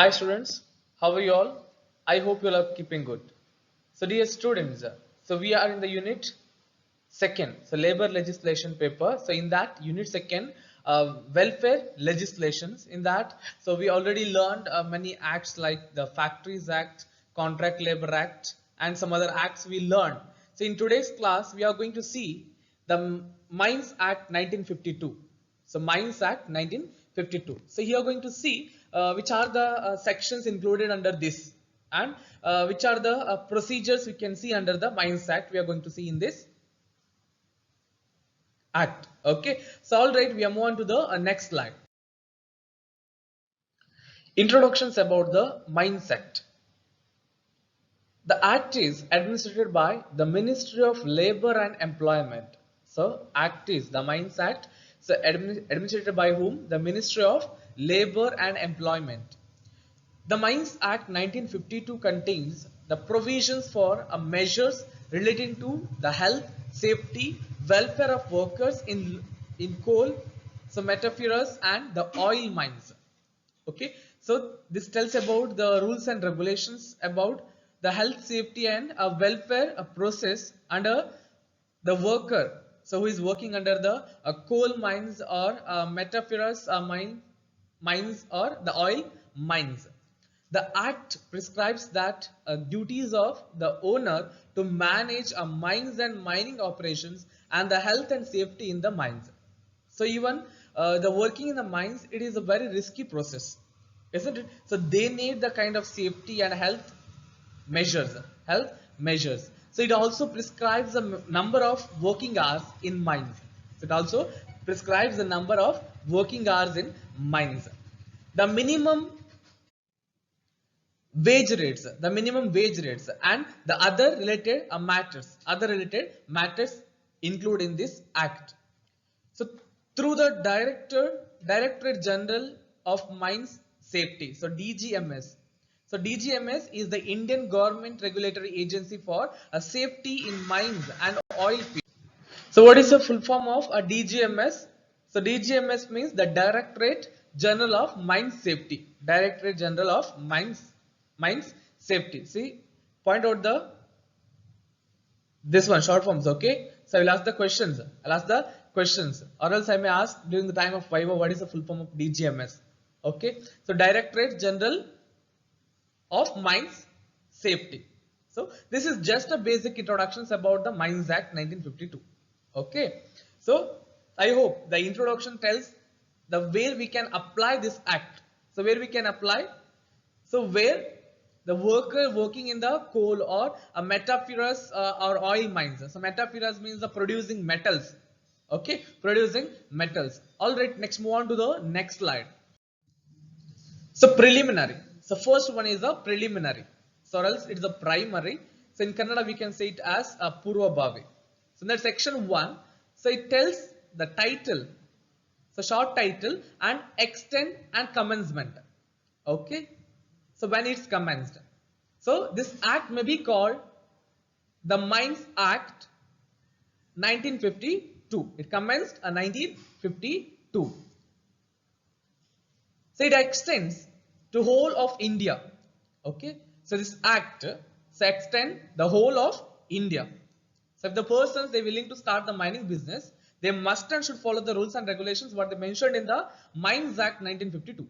Hi students, how are you all? I hope you all are keeping good. So dear students, so we are in the unit second, so labor legislation paper. So in that unit second, welfare legislations. In that, so we already learned many acts like the Factories Act, Contract Labor Act, and some other acts we learned. So in today's class, we are going to see the Mines Act 1952. So Mines Act 1952. So here are going to see which are the sections included under this and which are the procedures we can see under the Mines Act we are going to see in this act. Okay. So all right, we are moving on to the next slide. Introductions about the Mines Act. The act is administered by the Ministry of Labor and Employment. So act is the Mines Act. So administered by whom? The Ministry of Labor and Employment. The Mines Act 1952 contains the provisions for measures relating to the health, safety, welfare of workers in coal, so metalliferous and the oil mines. Okay, so this tells about the rules and regulations about the health, safety and welfare process under the worker. So who is working under the coal mines or metalliferous mines or the oil mines. The Act prescribes that duties of the owner to manage mines and mining operations and the health and safety in the mines. So even the working in the mines, it is a very risky process, isn't it? So they need the kind of safety and measures, health measures. So it also prescribes the number of working hours in mines. So it also prescribes the number of working hours in mines. The minimum wage rates and the other related matters include in this act. So through the Directorate General of Mines Safety, so DGMS. So DGMS is the Indian government regulatory agency for safety in mines and oil fields. So what is the full form of a DGMS? So DGMS means the Directorate General of Mines Safety. Directorate General of Mines Safety. See, point out the this one short forms. Okay. So I will ask the questions. I'll ask the questions, or else I may ask during the time of Viva what is the full form of DGMS. Okay. So Directorate General of Mines Safety. So this is just a basic introductions about the Mines Act 1952. Okay. So I hope the introduction tells the where we can apply this act. So where we can apply. So where the worker working in the coal or a metalliferous or oil mines. So metalliferous means the producing metals. Okay, producing metals. All right. Next, move on to the next slide. So preliminary. So first one is a preliminary. So or else it's a primary. So in Kannada we can say it as a Purvabhavi. So in that section 1, so it tells the title, so short title and extent and commencement. Okay. So when it's commenced. So this act may be called the Mines Act 1952. It commenced in 1952. So it extends to whole of India. Okay. So this act so extend the whole of India. So if the persons they willing to start the mining business, they must and should follow the rules and regulations what they mentioned in the Mines Act 1952.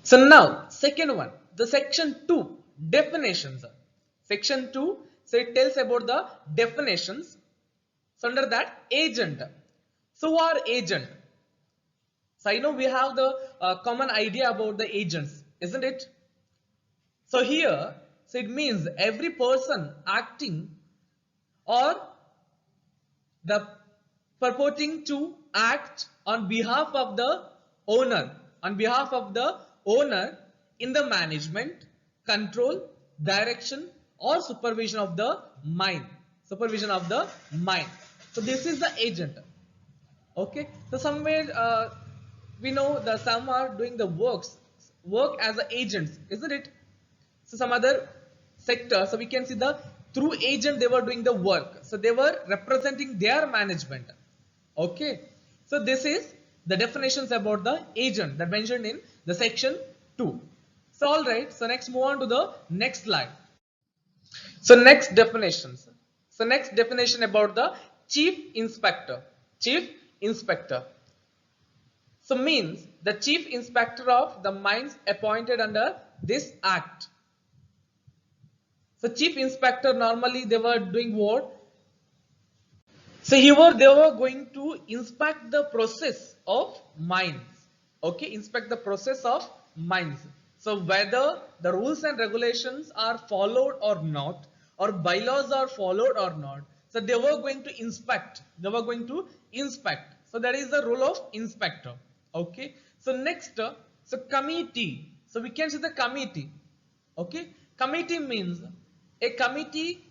So now second one, the section 2 definitions. Section 2, so it tells about the definitions. So under that agent. So who are agent? So I know we have the common idea about the agents, isn't it? So here, so it means every person acting or the purporting to act on behalf of the owner, in the management, control, direction or supervision of the mine. So this is the agent. Okay. So somewhere we know that some are doing the work as agents, isn't it? So some other sector, so we can see the through agent they were doing the work. So they were representing their management. Okay. So this is the definitions about the agent that mentioned in the section 2. So all right, so next move on to the next slide. So next definitions. So next definition about the chief inspector. Chief inspector. So means the chief inspector of the mines appointed under this act. So chief inspector normally they were doing what? So here they were going to inspect the process of mines. Okay, inspect the process of mines. So whether the rules and regulations are followed or not, or bylaws are followed or not. So they were going to inspect. They were going to inspect. So that is the role of inspector. Okay. So next, so committee. So we can see the committee. Okay. Committee means a committee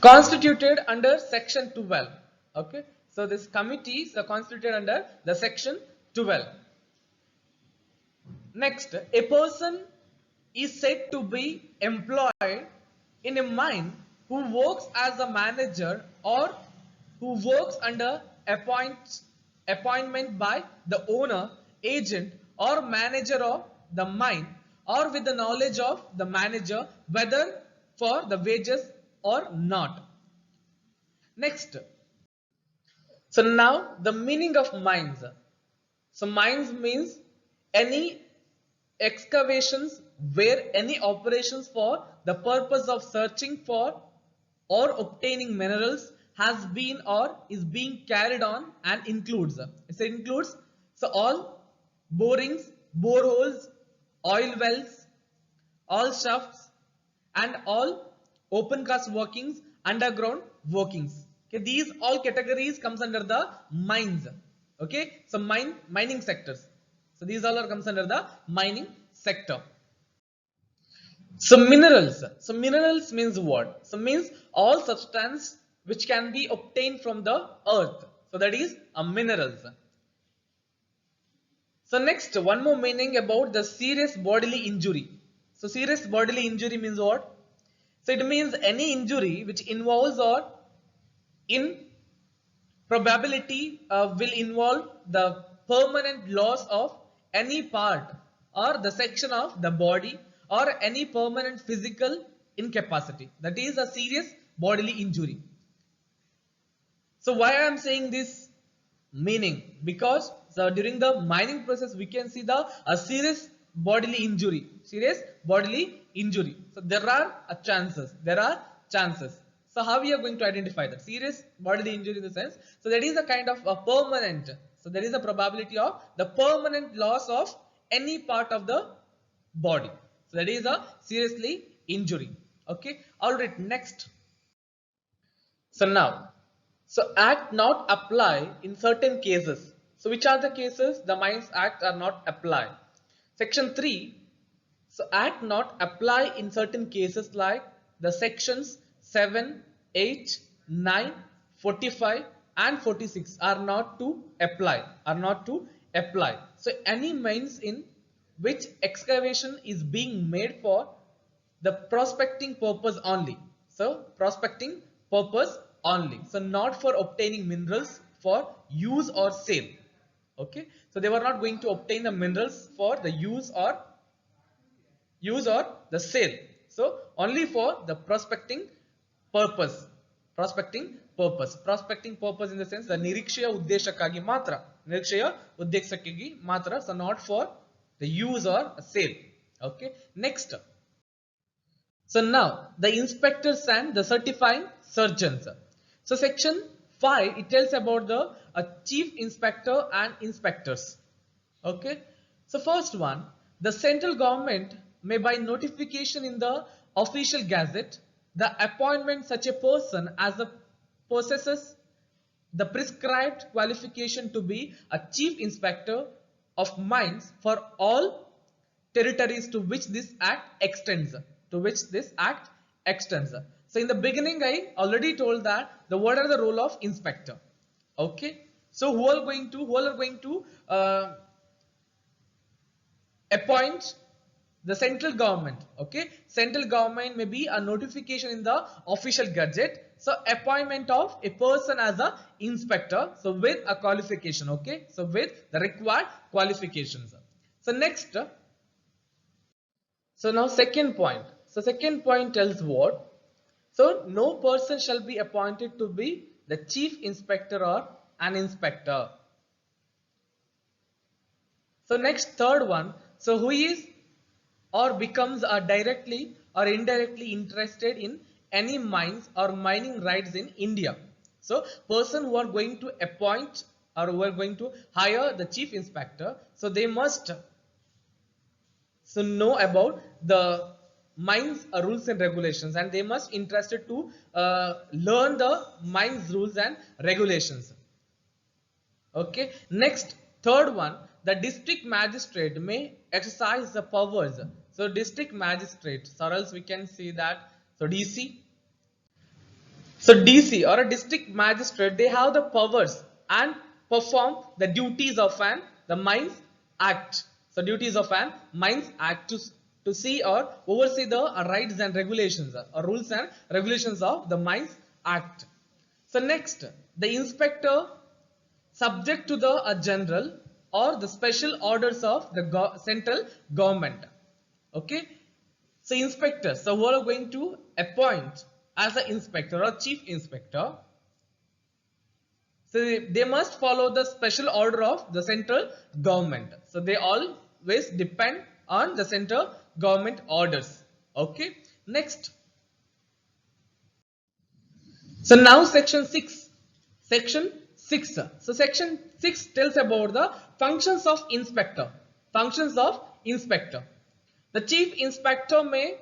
constituted under section 12. Okay, so this committees are constituted under the section 12. Next, a person is said to be employed in a mine who works as a manager or who works under appointment by the owner, agent or manager of the mine, or with the knowledge of the manager, whether for the wages or not. Next, so now the meaning of mines. So mines means any excavations where any operations for the purpose of searching for or obtaining minerals has been or is being carried on and includes. It includes so all borings, boreholes, oil wells, all shafts and all open cast workings, underground workings. Okay, these all categories comes under the mines. Okay, so mining sectors. So these all are comes under the mining sector. So minerals. So minerals means what? So means all substance which can be obtained from the earth. So that is a minerals. So next, one more meaning about the serious bodily injury. So serious bodily injury means what? So it means any injury which involves or in probability will involve the permanent loss of any part or the section of the body or any permanent physical incapacity. That is a serious bodily injury. So why I am saying this meaning? Because so during the mining process we can see the serious bodily injury. Serious bodily injury. So there are chances. There are chances. So how we are going to identify that? Serious bodily injury in the sense. So that is a kind of a permanent. So there is a probability of the permanent loss of any part of the body. So that is a seriously injury. Okay. Alright. Next. So now. So act not apply in certain cases. So which are the cases the Mines Act are not apply? Section 3. So act not apply in certain cases like the sections 7, 8, 9, 45 and 46 are not to apply. So any mines in which excavation is being made for the prospecting purpose only. So prospecting purpose only. So not for obtaining minerals for use or sale. Okay. So they were not going to obtain the minerals for the use or the sale. So only for the prospecting purpose. Prospecting purpose in the sense the nirikshaya uddeshakagi matra. Nirikshaya uddeshakagi matra. So not for the use or sale. Okay. Next. So now the inspectors and the certifying surgeons. So section 5 it tells about the chief inspector and inspectors. Okay. So first one, the central government may by notification in the official gazette the appointment such a person as a possesses the prescribed qualification to be a chief inspector of mines for all territories to which this act extends. So in the beginning I already told that what are the role of inspector. Okay. So who are going to appoint the central government. Okay. Central government may be a notification in the official gazette. So appointment of a person as a inspector. So with a qualification. Okay. So with the required qualifications. So next, so now second point. So second point tells what? So no person shall be appointed to be the chief inspector or an inspector. So next third one. So who is or becomes directly or indirectly interested in any mines or mining rights in India. So person who are going to appoint or who are going to hire the chief inspector, so they must know about the mines rules and regulations, and they must interested to learn the mines rules and regulations. Okay, next third one, the district magistrate may exercise the powers. So district magistrate, or else we can see that, so DC. So DC or a district magistrate, they have the powers and perform the duties of an the Mines Act. So duties of an Mines Act to see or oversee the rights and regulations or rules and regulations of the Mines Act. So next, the inspector subject to the general or the special orders of the central government. Okay, so inspectors, so who are going to appoint as an inspector or chief inspector, so they must follow the special order of the central government. So they always depend on the central government orders. Okay, next. So now section 6. Section 6. So section 6 tells about the functions of inspector. Functions of inspector. The chief inspector may,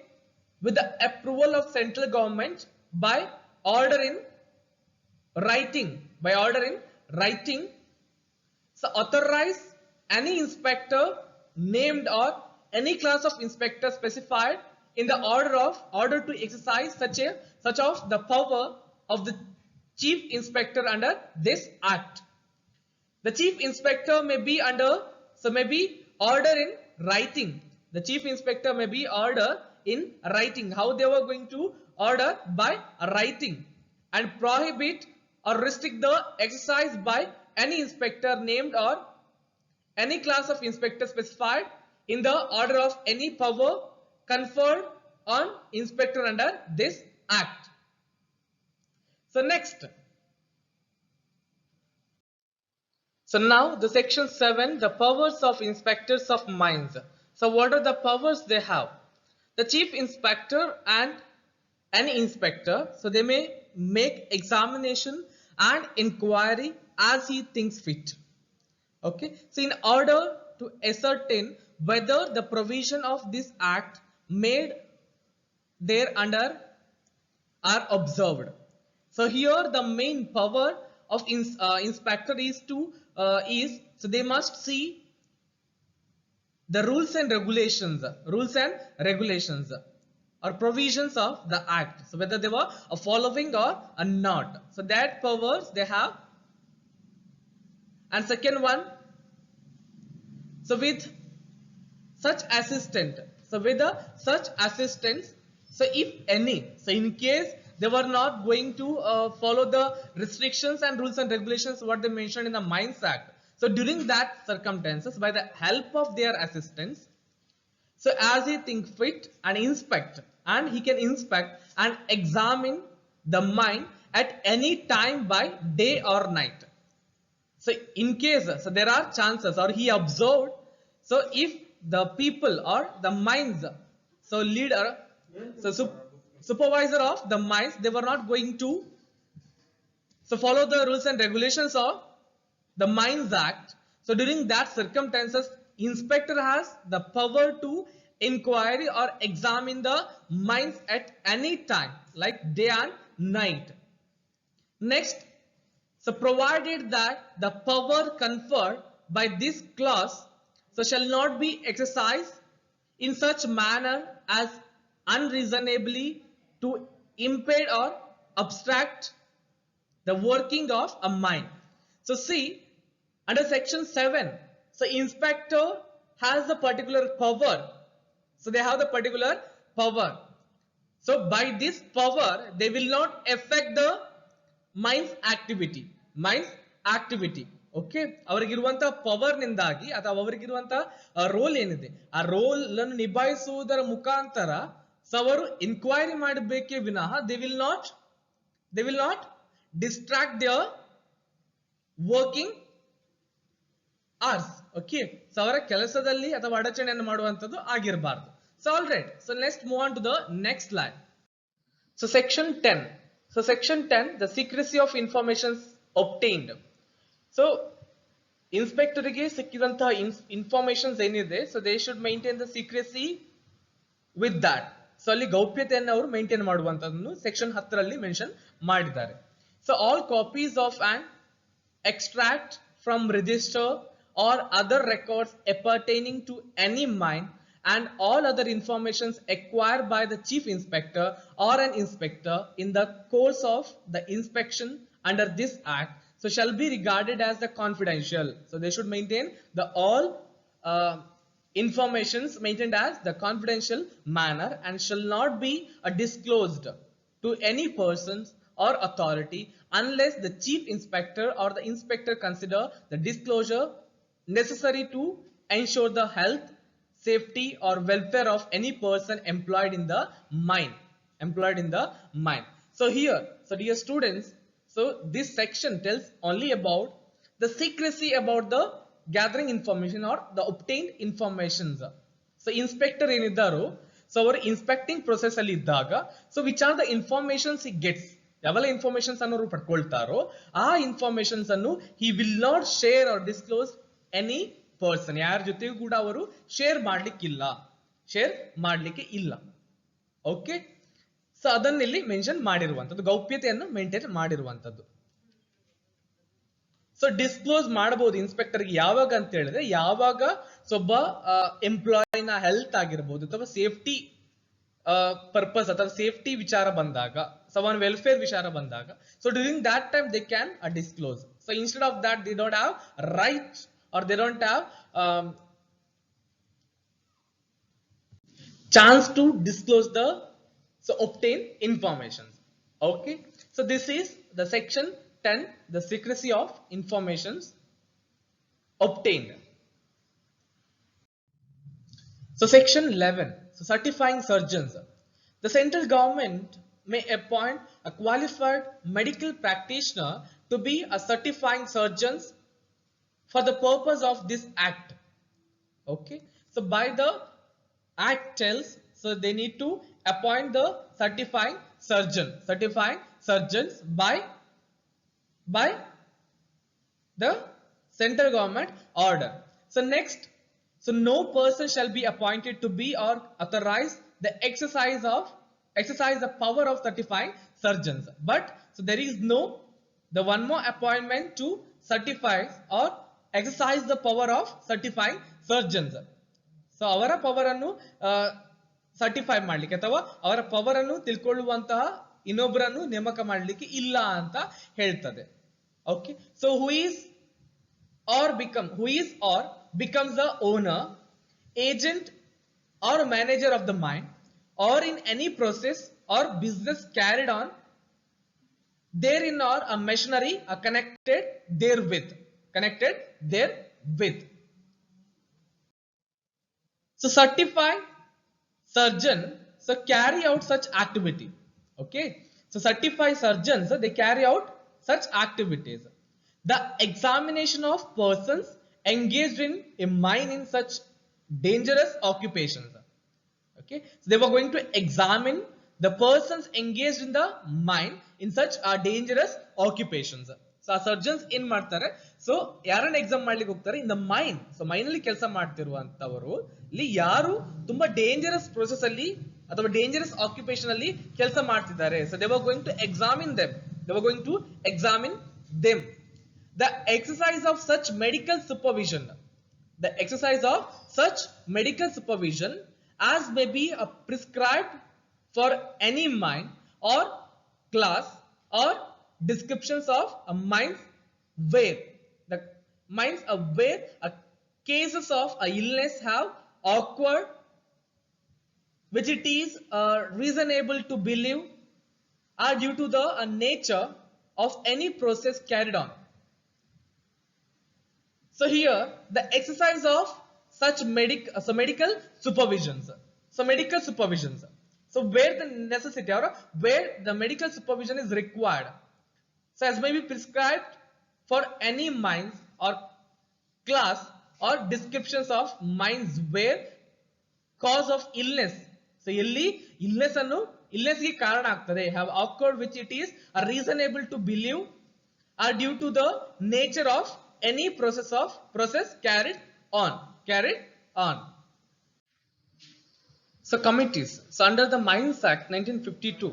with the approval of central government, by order in writing, so authorize any inspector named or any class of inspector specified in the order to exercise such of the power of the chief inspector under this act. The chief inspector may be order in writing. The chief inspector may be order in writing. How they were going to order? By writing, and prohibit or restrict the exercise by any inspector named or any class of inspector specified in the order of any power conferred on inspector under this act. So next. So now the section 7, the powers of inspectors of mines. So what are the powers they have? The chief inspector and an inspector, so they may make examination and inquiry as he thinks fit. Okay, so in order to ascertain whether the provision of this act made thereunder are observed. So here the main power of inspector is so they must see the rules and regulations or provisions of the act, so whether they were following or not. So that powers they have. And second one, so with such assistance, so if any, so in case they were not going to follow the restrictions and rules and regulations what they mentioned in the Mines Act, so during that circumstances, by the help of their assistance, so as he think fit and inspect, and he can inspect and examine the mine at any time by day or night. So in case, so there are chances, or he observed, so if the people or the mines, so leader, so supervisor of the mines, they were not going to so follow the rules and regulations of the Mines Act. So during that circumstances, inspector has the power to inquiry or examine the mines at any time, like day and night. Next, so provided that the power conferred by this clause so shall not be exercised in such manner as unreasonably to impede or obstruct the working of a mine. So see, under section 7, so inspector has the particular power. So they have the particular power. So by this power, they will not affect the mines activity. Okay, ಅವರಿಗಿರುವಂತಹ power ನಿಂದಾಗಿ ಅಥವಾ ಅವರಿಗಿರುವಂತಹ roll ಏನಿದೆ ಆ roll ಅನ್ನು ನಿಭಾಯಿಸುವುದರ ಮುಖಾಂತರ ಅವರು inquiry ಮಾಡಬೇಕೇ ವಿನಃ they will not distract their working hours. Okay, so ಅವರ ಕೆಲಸದಲ್ಲಿ ಅಥವಾ ಅಡಚಣೆಯನ್ನು ಮಾಡುವಂತದ್ದು ಆಗಿರಬಾರದು. So all right, so let's move on to the next line. So section 10. So section 10, the secrecy of information obtained. So inspector ಗೆ ಸಿಕ್ಕಿದಂತಹ informations ಏನಿದೆ, so they should maintain the secrecy with that. So ಅಲ್ಲಿ ಗೌಪ್ಯತೆಯನ್ನು ಅವರು maintain ಮಾಡುವಂತದನ್ನು section 10 ರಲ್ಲಿ mention ಮಾಡಿದ್ದಾರೆ. So all copies of an extract from register or other records appertaining to any mine and all other informations acquired by the chief inspector or an inspector in the course of the inspection under this act, so shall be regarded as the confidential. So they should maintain the all informations maintained as the confidential manner and shall not be disclosed to any persons or authority unless the chief inspector or the inspector consider the disclosure necessary to ensure the health, safety or welfare of any person employed in the mine. So here, so dear students, so this section tells only about the secrecy about the gathering information or the obtained informations. So inspector ಏನಿದ್ದಾರೋ, so ಅವರು inspecting process ಅಲ್ಲಿ ಇದ್ದಾಗ, so which are the informations he gets, ಯಾವೆಲ್ಲ informations ಅನ್ನು ಅವರು ಪಡ್ಕೊಳ್ತಾರೋ ಆ informations ಅನ್ನು he will not share or disclose any person, ಯಾರ ಜೊತೆಗೂ ಕೂಡ ಅವರು ಶೇರ್ ಮಾಡ್ಲಿಕ್ಕೆ ಇಲ್ಲ. ಓಕೆ, ಸೊ ಅದನ್ನಿಲ್ಲಿ ಮೆನ್ಷನ್ ಮಾಡಿರುವಂತದ್ದು, ಗೌಪ್ಯತೆಯನ್ನು ಮೇಂಟೈನ್ ಮಾಡಿರುವಂತದ್ದು. ಸೊ ಡಿಸ್ಕ್ಲೋಸ್ ಮಾಡಬಹುದು ಇನ್ಸ್ಪೆಕ್ಟರ್ಗೆ ಯಾವಾಗ ಅಂತ ಹೇಳಿದ್ರೆ, ಯಾವಾಗ ಒಬ್ಬ ಎಂಪ್ಲಾಯಿನ ಹೆಲ್ತ್ ಆಗಿರ್ಬೋದು ಅಥವಾ ಸೇಫ್ಟಿ ಪರ್ಪಸ್ ಅಥವಾ ಸೇಫ್ಟಿ ವಿಚಾರ ಬಂದಾಗ, ಸವನ್ ವೆಲ್ಫೇರ್ ವಿಚಾರ ಬಂದಾಗ, so during that time they can disclose. So instead of that they don't have right or they don't have chance to disclose the obtained information. Okay, so this is the section 10, the secrecy of informations obtained. So section 11, so certifying surgeons. The central government may appoint a qualified medical practitioner to be a certifying surgeon for the purpose of this act. Okay, so by the act tells, so they need to appoint the certifying surgeons by the central government order. So next, so no person shall be appointed to be or authorize the exercise the power of certifying surgeons, but so there is no the one more appointment to certify or exercise the power of certifying surgeons. So ಅವರ power ಅನ್ನು certify ಮಾಡ್ಲಿಕ್ಕೆ ಅಥವಾ ಅವರ power ಅನ್ನು ತಿಳ್ಕೊಳ್ಳುವಂತಹ ಇನ್ನೊಬ್ಬರನ್ನು ನೇಮಕ ಮಾಡ್ಲಿಕ್ಕೆ ಇಲ್ಲ ಅಂತ ಹೇಳ್ತದೆ. Okay, so who is or becomes the owner, agent or manager of the mine or in any process or business carried on therein or a machinery connected therewith. So certified surgeon so carry out such activity. Okay, so certified surgeons, they carry out such activities. The examination of persons engaged in a mine in such dangerous occupations. Okay, so they were going to examine the persons engaged in the mine in such dangerous occupations. So ಆ surgeons ಏನ್ ಮಾಡ್ತಾರೆ, so ಯಾರನ್ನ exam ಮಾಡ್ಲಿಕ್ಕೆ ಹೋಗ್ತಾರೆ ಇನ್ the main. So main ಅಲ್ಲಿ ಕೆಲಸ ಮಾಡ್ತಿರುವಂತವರು ಇಲ್ಲಿ ಯಾರು ತುಂಬಾ ಡೇಂಜರಸ್ ಪ್ರೊಸೆಸ್ ಅಲ್ಲಿ ಅಥವಾ ಡೇಂಜರಸ್ ಆಕ್ಯುಪೇಷನ್ ಅಲ್ಲಿ ಕೆಲಸ ಮಾಡ್ತಿದ್ದಾರೆ. So they were going to examine them. The exercise of such medical supervision as may be prescribed for any mine or class or descriptions of mines where cases of illness have occurred which it is reasonable to believe are due to the nature of any process carried on. So here the exercise of such medical supervisions. So medical supervisions. So where the necessity or where the medical supervision is required. So as may be prescribed for any minds or class or descriptions of minds where cause of illness. So ಇಲ್ಲಿ illness ಅನ್ನು illness ಗೆ ಕಾರಣ ಆಗ್ತದೆ have occurred which it is a reasonable to believe are due to the nature of any process carried on. So committees. So under the Mines Act 1952.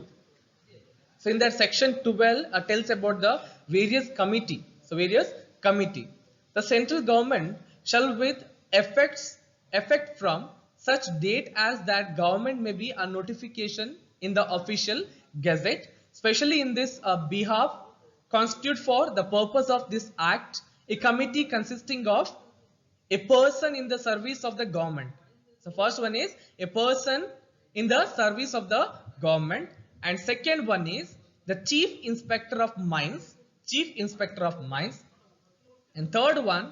So in that section 12 tells about the various committee. So various committee. The central government shall with effect from such date as that government may be a notification in the official gazette, especially in this behalf, constitute for the purpose of this act a committee consisting of a person in the service of the government. So first one is a person in the service of the government, and second one is the chief inspector of mines, and third one,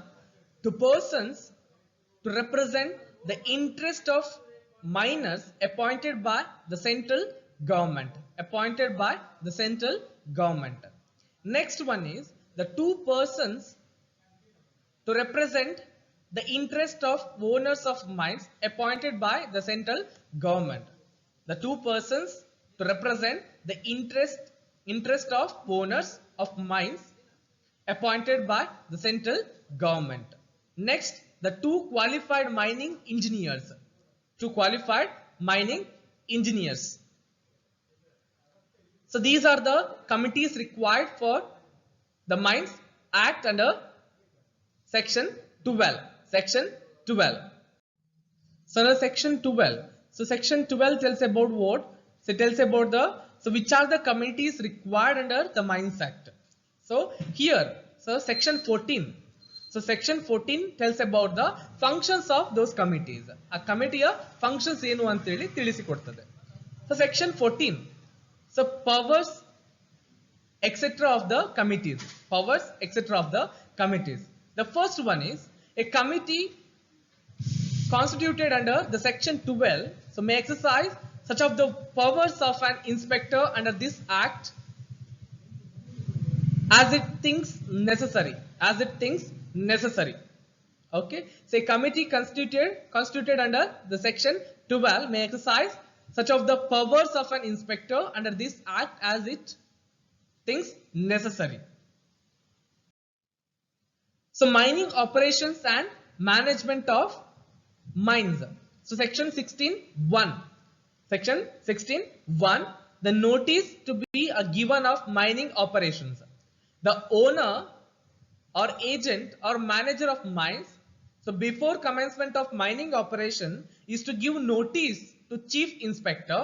two persons to represent the interest of miners appointed by the central government. Next one is the two persons to represent the interest of owners of mines appointed by the central government. The two persons to represent the interest of owners of mines appointed by the central government. Next, the two qualified mining engineers. So these are the committees required for the Mines Act under section 12. So under section 12. So section 12 tells about what? So it tells about which are the committees required under the Mines Act. So here, so section 14. So section 14 tells about the functions of those committees. A committee functions ಏನು ಅಂತ ಹೇಳಿ ತಿಳಿಸಿಕೊಡ್ತದೆ. So section 14. So powers etc. of the committees. The first one is a committee constituted under the section 12 so may exercise such of the powers of an inspector under this act as it thinks necessary. Okay, so a committee constituted under the section 12 may exercise such of the powers of an inspector under this act as it thinks necessary. So mining operations and management of mines. So section 16(1). The notice to be given of mining operations. The owner or agent or manager of mines, so before commencement of mining operation, is to give notice to chief inspector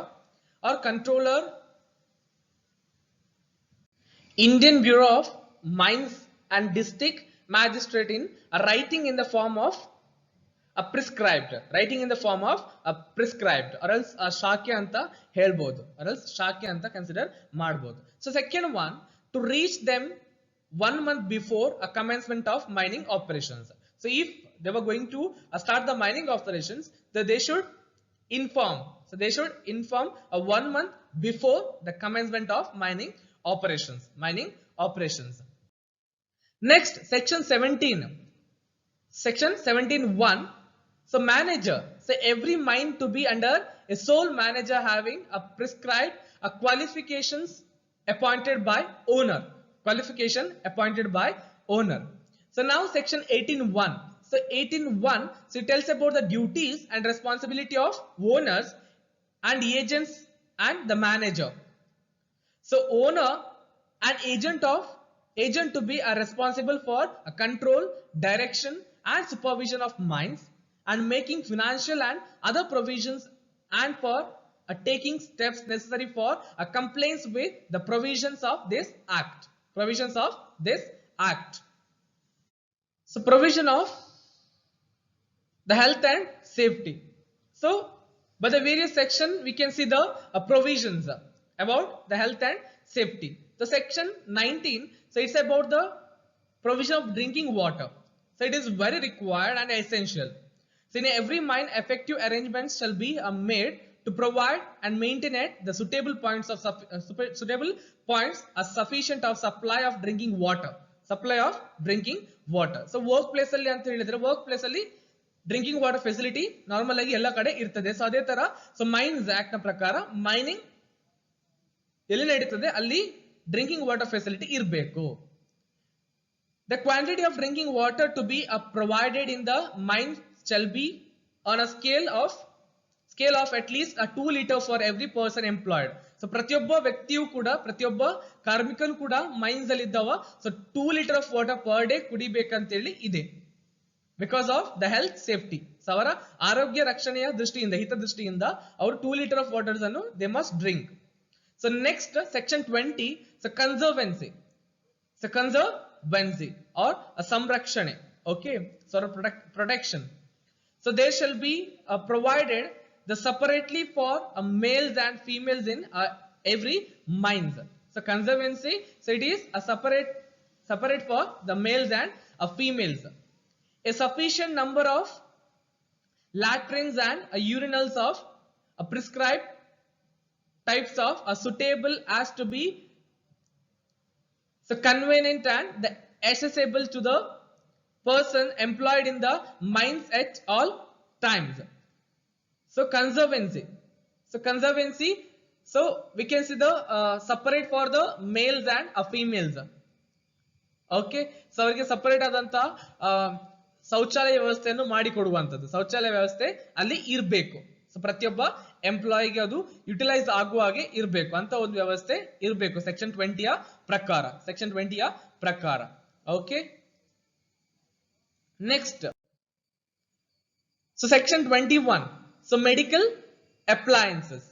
or controller, Indian Bureau of Mines and district magistrate in writing in the form of prescribed, or else ಶಾಖೆ ಅಂತ ಹೇಳ್ಬೋದು, or else ಶಾಖೆ ಅಂತ consider ಮಾಡಬಹುದು. So second one, to reach them 1 month before a commencement of mining operations. So if they were going to start the mining operations, they should inform. So they should inform 1 month before the commencement of mining operations. Next, section 17(1). So manager. So every mine to be under a sole manager having a prescribed qualifications appointed by owner. So now section 18(1). So 18(1), so it tells about the duties and responsibility of owners and agents and the manager. So owner and agent to be responsible for a control, direction and supervision of mines and making financial and other provisions and for taking steps necessary for compliance with the provisions of this act. So provision of the health and safety. So by the various section we can see the provisions about the health and safety. So section 19, so it's about the provision of drinking water. So it is very required and essential. So in every mine, effective arrangements shall be made to provide and maintain it the suitable points of suitable points are sufficient of supply of drinking water. Supply of drinking water. So work place alli anta helidre work place alli drinking water facility normal ಆಗಿ ಎಲ್ಲ ಕಡೆ ಇರ್ತದೆ. So ಅದೇ ತರ so mains act ನ ಪ್ರಕಾರ mining ಎಲ್ಲಿ ನಡೀತದೆ ಅಲ್ಲಿ ಡ್ರಿಂಕಿಂಗ್ ವಾಟರ್ ಫೆಸಿಲಿಟಿ ಇರಬೇಕು. The quantity of drinking water to be provided in the mine shall be on a scale of at least a 2 liter for every person employed. So ಪ್ರತಿಯೊಬ್ಬ ವ್ಯಕ್ತಿಯು ಕೂಡ ಪ್ರತಿಯೊಬ್ಬ ಕಾರ್ಮಿಕನು ಕೂಡ ಮೈನ್ಸ್ ಅಲ್ಲಿ ಇದ್ದವ so 2 liter of water per day ಕುಡಿಬೇಕಂತ ಹೇಳಿ ಇದೆ. Because of the health safety. So ಅವರ ಆರೋಗ್ಯ ರಕ್ಷಣೆಯ ದೃಷ್ಟಿಯಿಂದ ಹಿತದೃಷ್ಟಿಯಿಂದ ಅವರು 2 liter of waters ಅನ್ನು they must drink. So next section 20 so conservancy. So conservancy or ಸಂರಕ್ಷಣೆ. Okay so protection. So there shall be provided the separately for males and females in every mines. So conservancy, so it is a separate for the males and females. A sufficient number of latrines and urinals of prescribed types of suitable as to be so convenient and the accessible to the person employed in the mines at all times. So conservancy. So we can see the separate for the males and females. Okay. So ಅವರಿಗೆ separate ಆದಂತ ಶೌಚಾಲಯ ವ್ಯವಸ್ಥೆಯನ್ನು ಮಾಡಿಕೊಡುವಂತದ್ದು. ಶೌಚಾಲಯ ವ್ಯವಸ್ಥೆ ಅಲ್ಲಿ ಇರಬೇಕು. So ಪ್ರತಿಯೊಬ್ಬ ಎಂಪ್ಲಾಯಿಗೆ ಅದು ಯುಟಿಲೈಸ್ ಆಗುವ ಹಾಗೆ ಇರಬೇಕು ಅಂತ ಒಂದು ವ್ಯವಸ್ಥೆ ಇರಬೇಕು ಸೆಕ್ಷನ್ 20 ಯ ಪ್ರಕಾರ. Okay. Next, so section 21, so medical appliances.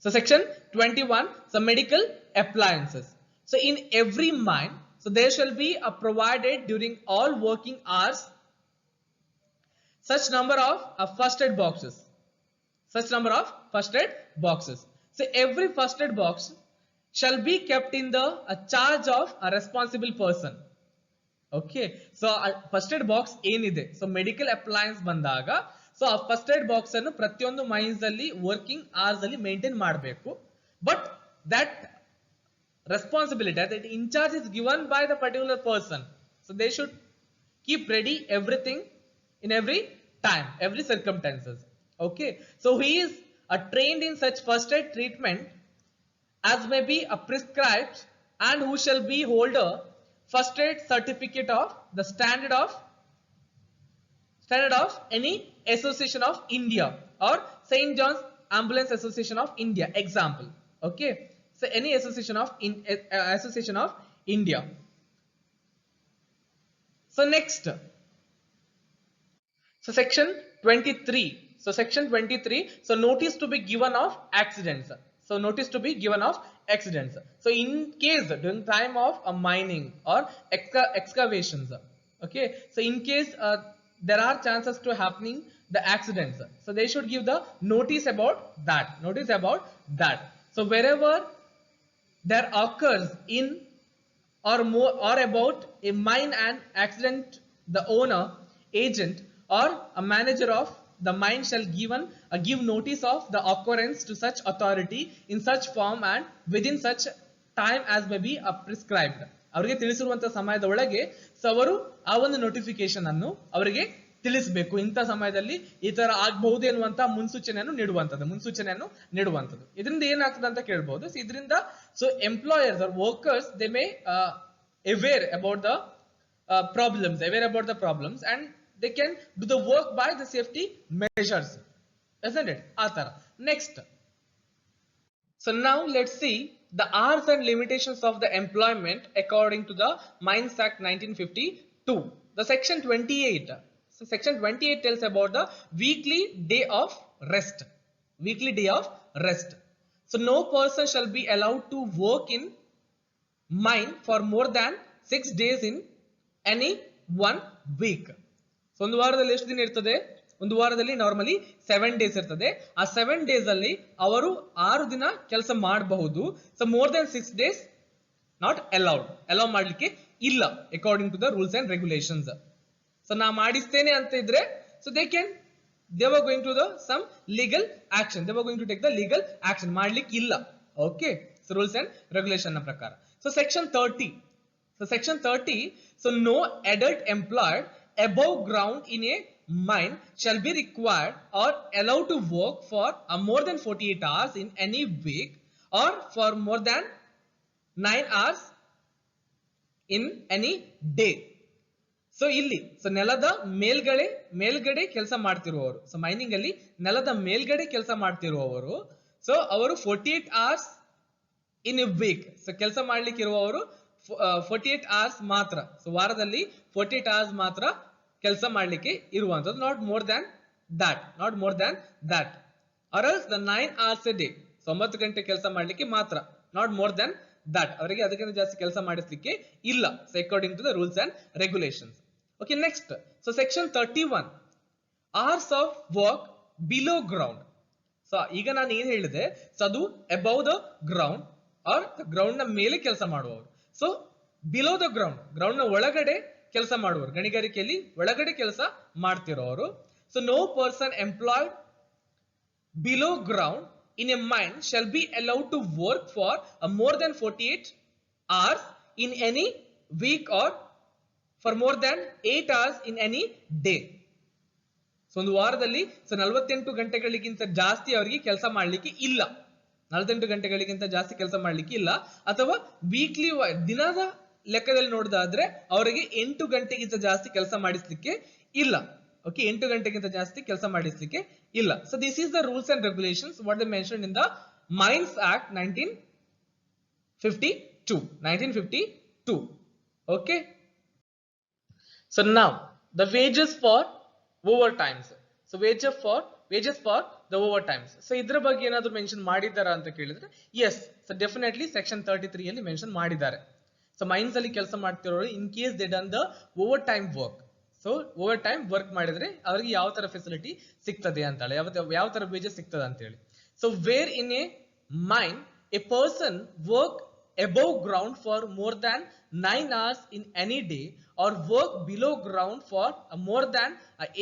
So section 21, so medical appliances. So in every mine, so there shall be provided during all working hours such number of first aid boxes. So every first aid box shall be kept in the charge of a responsible person. Okay, so first aid box ಏನಿದೆ so medical appliances ಬಂದಾಗ so ಆ first aid box ಅನ್ನು ಪ್ರತಿಯೊಂದು mines ಅಲ್ಲಿ working hours ಅಲ್ಲಿ maintain ಮಾಡಬೇಕು. But that responsibility that incharge is given by the particular person. So they should keep ready everything in every time, every circumstances. Okay, so he is trained in such first aid treatment as may be prescribed and who shall be holder first aid certificate of the standard of any association of India or St. John's Ambulance Association of India example. Okay, so any association of India. So next, so section 23. So section 23, so notice to be given of accidents. So notice to be given of accidents. So in case during time of mining or excavations, okay, so in case there are chances to happening the accidents, so they should give the notice about that. So wherever there occurs in or more or about a mine and accident, the owner, agent or a manager of the mine shall give notice of the occurrence to such authority in such form and within such time as may be prescribed. ಅವರಿಗೆ ತಿಳಿಸಿರುವಂತ ಸಮಯದ ಒಳಗೆ so ಅವರು ಆ ಒಂದು notification ಅನ್ನು ಅವರಿಗೆ ತಿಳಿಸಬೇಕು. ಇಂಥ ಸಮಯದಲ್ಲಿ ಈ ತರ ಆಗಬಹುದು ಎನ್ನುವಂತ ಮುನ್ಸೂಚನೆಯನ್ನು ನೀಡುವಂತದ್ದು. ಇದರಿಂದ ಏನಾಗ್ತದೆ ಅಂತ ಕೇಳಬಹುದು. ಸೊ ಇದರಿಂದ so employers or workers they may aware about the problems and they can do the work by the safety measures, isn't it? Atara. Next, so now let's see the hours and limitations of the employment according to the Mines Act 1952. The section 28. So section 28 tells about the weekly day of rest. So no person shall be allowed to work in mine for more than 6 days in any one week. So ಒಂದು ವಾರದಲ್ಲಿ ಎಷ್ಟು ದಿನ ಇರ್ತದೆ? ಒಂದು ವಾರದಲ್ಲಿ normally 7 days ಇರ್ತದೆ. ಆ 7 days ಅಲ್ಲಿ ಅವರು 6 ದಿನ ಕೆಲಸ ಮಾಡಬಹುದು. So more than 6 days not allowed, allow ಮಾಡ್ಲಿಕ್ಕೆ ಇಲ್ಲ according to the rules and regulations. So ನಾ ಮಾಡಿಸ್ತೇನೆ ಅಂತ ಇದ್ರೆ so they were going to the some legal action, they were going to take the legal action, ಮಾಡ್ಲಿಕ್ಕೆ ಇಲ್ಲ. Okay, so rules and regulation ನ ಪ್ರಕಾರ. So section 30, so section 30, so no adult employed above ground in a mine shall be required or allowed to work for more than 48 hours in any week or for more than 9 hours in any day. So ಇಲ್ಲಿ so ನೆಲದ ಮೇಲ್ಗಡೆ ಕೆಲಸ ಮಾಡ್ತಿರುವವರು, so mining ಅಲ್ಲಿ ನೆಲದ ಮೇಲ್ಗಡೆ ಕೆಲಸ ಮಾಡ್ತಿರುವವರು, so ಅವರು 48 hours in a week, so ಕೆಲಸ ಮಾಡ್ಲಿಕ್ಕೆ ಇರುವವರು 48 hours ಮಾತ್ರ, ಸೊ ವಾರದಲ್ಲಿ 48 hours ಮಾತ್ರ ಕೆಲಸ ಮಾಡ್ಲಿಕ್ಕೆ ಇರುವಂತದ್ದು, not more than that, or else the 9 hours a day, 9 ಗಂಟೆ ಕೆಲಸ ಮಾಡ್ಲಿಕ್ಕೆ ಮಾತ್ರ, ನಾಟ್ ಮೋರ್ ದ್ಯಾನ್ ದಟ್, ಅವರಿಗೆ ಅದಕ್ಕಿಂತ ಜಾಸ್ತಿ ಕೆಲಸ ಮಾಡಿಸ್ಲಿಕ್ಕೆ ಇಲ್ಲ, so according to the rules and regulations. Okay, next, so section 31, hours of work below ground. So ಈಗ ನಾನು ಏನ್ ಹೇಳಿದೆ, ಸೊ ಅದು above the ground or ground ನ ಮೇಲೆ ಕೆಲಸ ಮಾಡುವವರು. ಸೊ ಬಿಲೋ ದ ಗ್ರೌಂಡ್ ನ ಒಳಗಡೆ ಕೆಲಸ ಮಾಡುವವರು, ಗಣಿಗಾರಿಕೆಯಲ್ಲಿ ಒಳಗಡೆ ಕೆಲಸ ಮಾಡ್ತಿರೋರು. So no person employed below ground in a mine shall be allowed to work for more than 48 hours in any week or for more than 8 hours in any day. So ಒಂದು ವಾರದಲ್ಲಿ 48 ಗಂಟೆಗಳಿಗಿಂತ ಜಾಸ್ತಿ ಅವರಿಗೆ ಕೆಲಸ ಮಾಡ್ಲಿಕ್ಕೆ ಇಲ್ಲ, 48 ಗಂಟೆಗಳಿಗಿಂತ ಜಾಸ್ತಿ ಕೆಲಸ ಮಾಡ್ಲಿಕ್ಕೆ ಇಲ್ಲ, ಅಥವಾ ವೀಕ್ಲಿ ದಿನದ ಲೆಕ್ಕದಲ್ಲಿ ನೋಡೋದಾದ್ರೆ ಅವರಿಗೆ 8 ಗಂಟೆಗಿಂತ ಜಾಸ್ತಿ ಕೆಲಸ ಮಾಡಿಸ್ಲಿಕ್ಕೆ ಇಲ್ಲ. ಓಕೆ, 8 ಗಂಟೆಗಿಂತ ಜಾಸ್ತಿ ಕೆಲಸ ಮಾಡಿಸ್ಲಿಕ್ಕೆ ಇಲ್ಲ. So this is the rules and regulations what they mentioned in the mines act 1952. Okay, so now the wages for over times. So wages for the over times. So ಇದ್ರ ಬಗ್ಗೆ ಏನಾದ್ರು ಮೆನ್ಷನ್ ಮಾಡಿದ್ದಾರಾ ಅಂತ ಕೇಳಿದ್ರೆ S, so definitely section 33 ಅಲ್ಲಿ mention ಮಾಡಿದ್ದಾರೆ. So mines ಅಲ್ಲಿ ಕೆಲಸ ಮಾಡ್ತಿರೋರು in case they done the overtime work, so overtime work ಮಾಡಿದ್ರೆ ಅವರಿಗೆ ಯಾವ ತರ ಫೆಸಿಲಿಟಿ ಸಿಗ್ತದೆ ಅಂತ ಹೇಳಿ, ಯಾವ ತರ ವೇಜಸ್ ಸಿಗ್ತದೆ ಅಂತ ಹೇಳಿ. So where in a mine a person work above ground for more than 9 hours in any day or work below ground for more than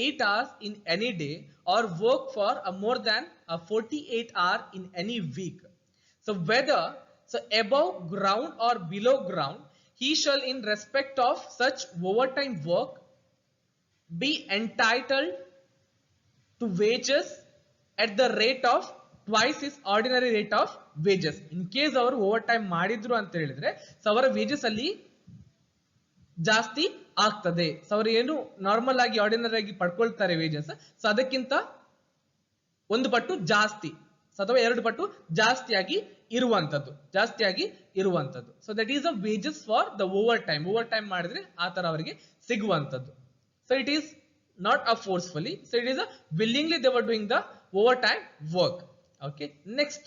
8 hours in any day or work for more than 48 hours in any week. So whether above ground or below ground, he shall in respect of such overtime work be entitled to wages at the rate of twice his ordinary rate of wages. In case ಅವರು over time ಮಾಡಿದ್ರು ಅಂತ ಹೇಳಿದ್ರೆ so ಅವರ wages ಅಲ್ಲಿ ಜಾಸ್ತಿ ಆಗ್ತದೆ. So ಅವರು ಏನು ನಾರ್ಮಲ್ ಆಗಿ ಆರ್ಡಿನರಿ ಆಗಿ ಪಡ್ಕೊಳ್ತಾರೆ ವೇಜಸ್, ಸೊ ಅದಕ್ಕಿಂತ 1 ಪಟ್ಟು ಜಾಸ್ತಿ ಅಥವಾ 2 ಪಟ್ಟು ಜಾಸ್ತಿಯಾಗಿ ಇರುವಂತದ್ದು. So that is the wages for the overtime ಮಾಡಿದ್ರೆ ಆ ತರ ಅವರಿಗೆ ಸಿಗುವಂತದ್ದು. So it is not a forcefully, so it is a willingly they were doing the overtime work. Okay, next,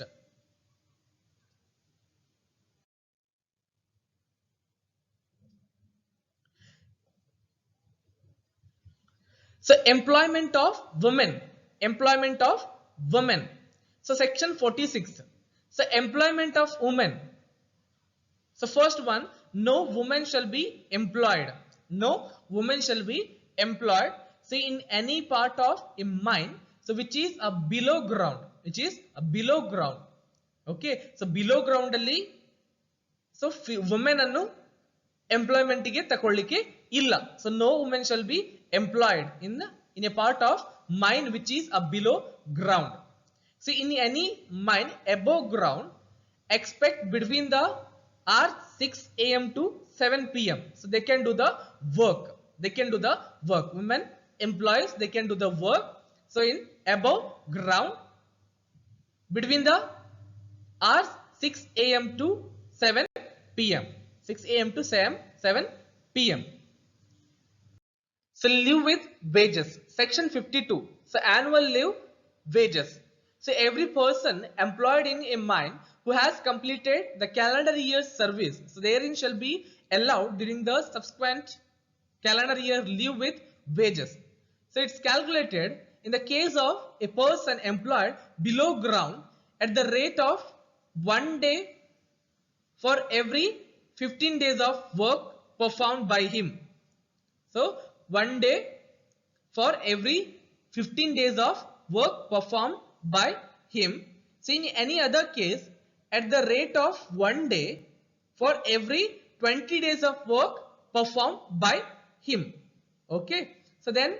so employment of women. So section 46, so employment of women. So first one, no woman shall be employed, so in any part of a mine, so which is a below ground, okay, so below ground alli so women annu employment ಗೆ ತಕೊಳ್ಳಿಕ್ಕೆ ಇಲ್ಲ. So no woman shall be employed in a part of mine which is a below ground. So in any mine above ground, expect between the hours 6 a.m. to 7 p.m. so they can do the work, women employees, they can do the work. So in above ground between the hours 6 a.m. to 7 p.m. So live with wages. Section 52, so annual leave wages. So every person employed in a mine who has completed the calendar year's service, so therein shall be allowed during the subsequent calendar year leave with wages. So it's calculated in the case of a person employed below ground at the rate of 1 day for every 15 days of work performed by him. So 1 day for every 15 days of work performed by him. So in any other case, at the rate of 1 day for every 20 days of work performed by him. Okay, so then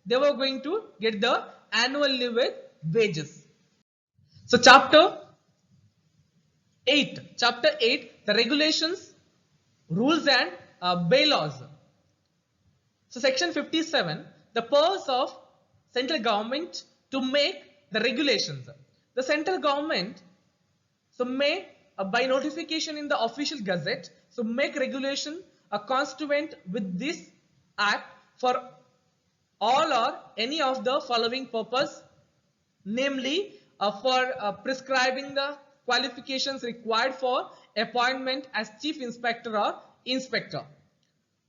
they were going to get the annual leave with wages. So chapter 8, the regulations, rules and bylaws. So section 57, the powers of central government to make the regulations. The central government so may by notification in the official gazette so make regulation constituent with this act for all or any of the following purpose, namely for prescribing the qualifications required for appointment as chief inspector or inspector,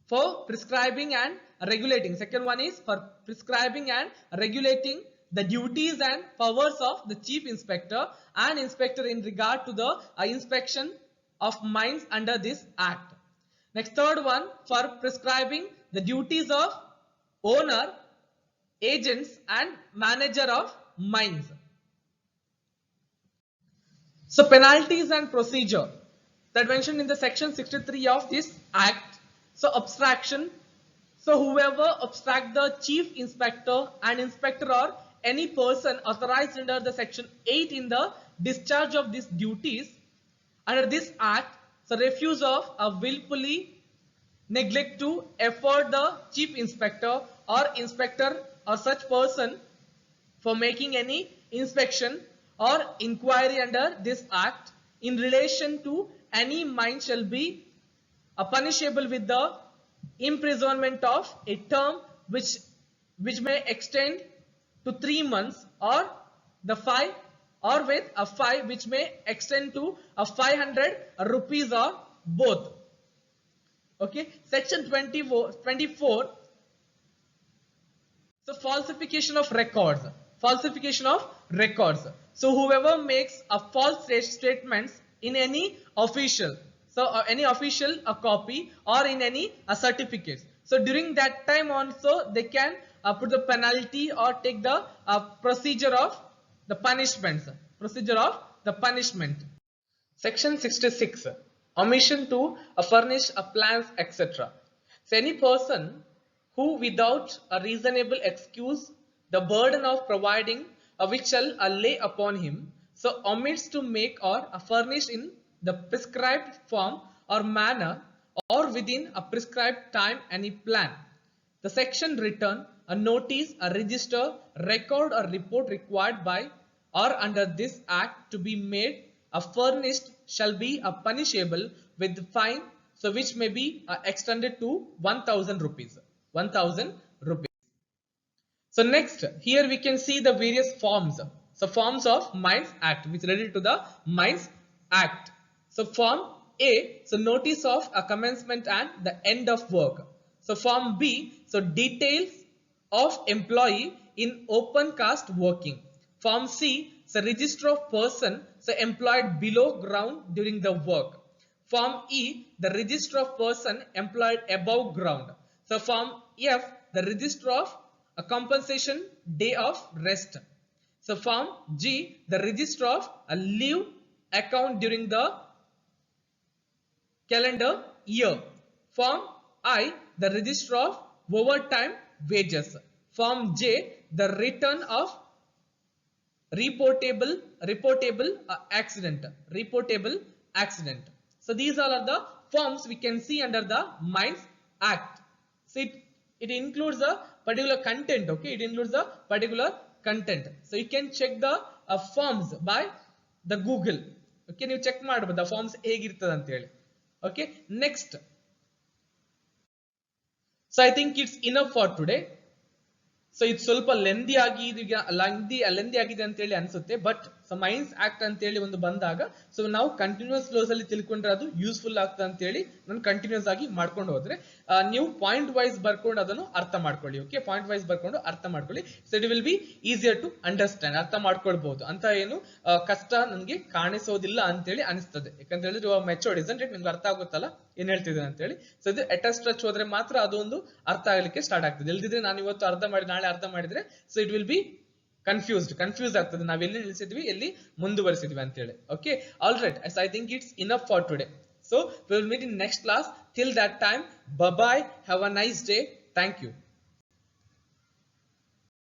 for prescribing and regulating. Second one is for prescribing and regulating the duties and powers of the chief inspector and inspector in regard to the inspection of mines under this act. Next, third one, for prescribing the duties of owner, agents and manager of mines. So penalties and procedure that mentioned in the section 63 of this act. So abstraction, so whoever obstruct the chief inspector and inspector or any person authorized under the section 8 in the discharge of these duties under this act, so refuse of willfully neglect to afford the chief inspector or inspector or such person for making any inspection or inquiry under this act in relation to any mine shall be punishable with the imprisonment of a term which may extend to 3 months or the fine, or with a fine which may extend to a 500 rupees or both. Okay, section 24, so falsification of records. So whoever makes a false statements in any official, so any official copy or in any certificates. So during that time also they can put the penalty or take the procedure of the punishments. Section 66, omission to furnish plans, etc. So any person who without a reasonable excuse the burden of providing which shall lay upon him, so omits to make or furnish in the prescribed form or manner or within a prescribed time any plan, the section written, a notice, a register, record or report required by or under this act to be made furnished shall be punishable with fine, so which may be extended to 1000 rupees. So next, here we can see the various forms. So forms of Mines Act, which related to the Mines Act. So form A, so notice of a commencement and the end of work. So form B, so details of employee in open cast working. Form C, so register of person so employed below ground during the work. Form E, the register of person employed above ground. So form F, the register of a compensation day of rest. So form G, the register of a leave account during the calendar year. Form I, the register of overtime wages. Form J, the return of reportable accident. So these all are the forms we can see under the Mines Act. So it includes a particular content. Okay, it includes a particular content. So you can check the forms by the Google. Okay, you check ಮಾಡಬಹುದು the forms ಹೇಗಿರ್ತದೆ ಅಂತ ಹೇಳಿ. Okay, next. So I think it's enough for today. So it's ಸ್ವಲ್ಪ lengthy ಆಗಿದೆ ಅಂತ ಹೇಳಿ ಅನ್ಸುತ್ತೆ, but so mains act ಅಂತ ಹೇಳಿ ಒಂದು ಬಂದಾಗ ಸೊ ನಾವು ಕಂಟಿನ್ಯೂಸ್ ಫ್ಲೋಸ್ ಅಲ್ಲಿ ತಿಳ್ಕೊಂಡ್ರೆ ಅದು ಯೂಸ್ಫುಲ್ ಆಗ್ತದೆ ಅಂತ ಹೇಳಿ ನಾನು ಕಂಟಿನ್ಯೂಸ್ ಆಗಿ ಮಾಡ್ಕೊಂಡು ಹೋದ್ರೆ ನೀವು ಪಾಯಿಂಟ್ ವೈಸ್ ಬರ್ಕೊಂಡು ಅದನ್ನು ಅರ್ಥ ಮಾಡ್ಕೊಳ್ಳಿ. ಓಕೆ, ಪಾಯಿಂಟ್ ವೈಸ್ ಬರ್ಕೊಂಡು ಅರ್ಥ ಮಾಡ್ಕೊಳ್ಳಿ. So it will be easier to understand, ಅರ್ಥ ಮಾಡ್ಕೊಳ್ಬಹುದು ಅಂತ ಏನು ಕಷ್ಟ ನನ್ಗೆ ಕಾಣಿಸೋದಿಲ್ಲ ಅಂತೇಳಿ ಅನಿಸ್ತದೆ. ಯಾಕಂತ ಹೇಳಿದ್ರೆ ಮೆಚೋರ್ಡ್ ಇಸಂಟ್ ಇಟ್, ನಿಮ್ಗೆ ಅರ್ಥ ಆಗುತ್ತಲ್ಲ ಏನ್ ಹೇಳ್ತಿದ್ದೇನೆ ಅಂತ ಹೇಳಿ. ಸೊ ಇದು ಅಟೆಸ್ಟ್ ಹೋದ್ರೆ ಮಾತ್ರ ಅದೊಂದು ಅರ್ಥ ಆಗ್ಲಿಕ್ಕೆ ಸ್ಟಾರ್ಟ್ ಆಗ್ತದೆ. ಇಲ್ದಿದ್ರೆ ನಾನು ಇವತ್ತು ಅರ್ಥ ಮಾಡಿ ನಾಳೆ ಅರ್ಥ ಮಾಡಿದ್ರೆ so it will B confuse ಆಗ್ತದೆ, ನಾವ್ ಎಲ್ಲಿ ನಿಲ್ಸಿದ್ವಿ ಎಲ್ಲಿ ಮುಂದುವರಿಸಿದ್ವಿ ಅಂತ ಹೇಳಿ. Okay, all right, I think it's enough for today. So we will meet in next class. Till that time, bye bye, have a nice day, thank you.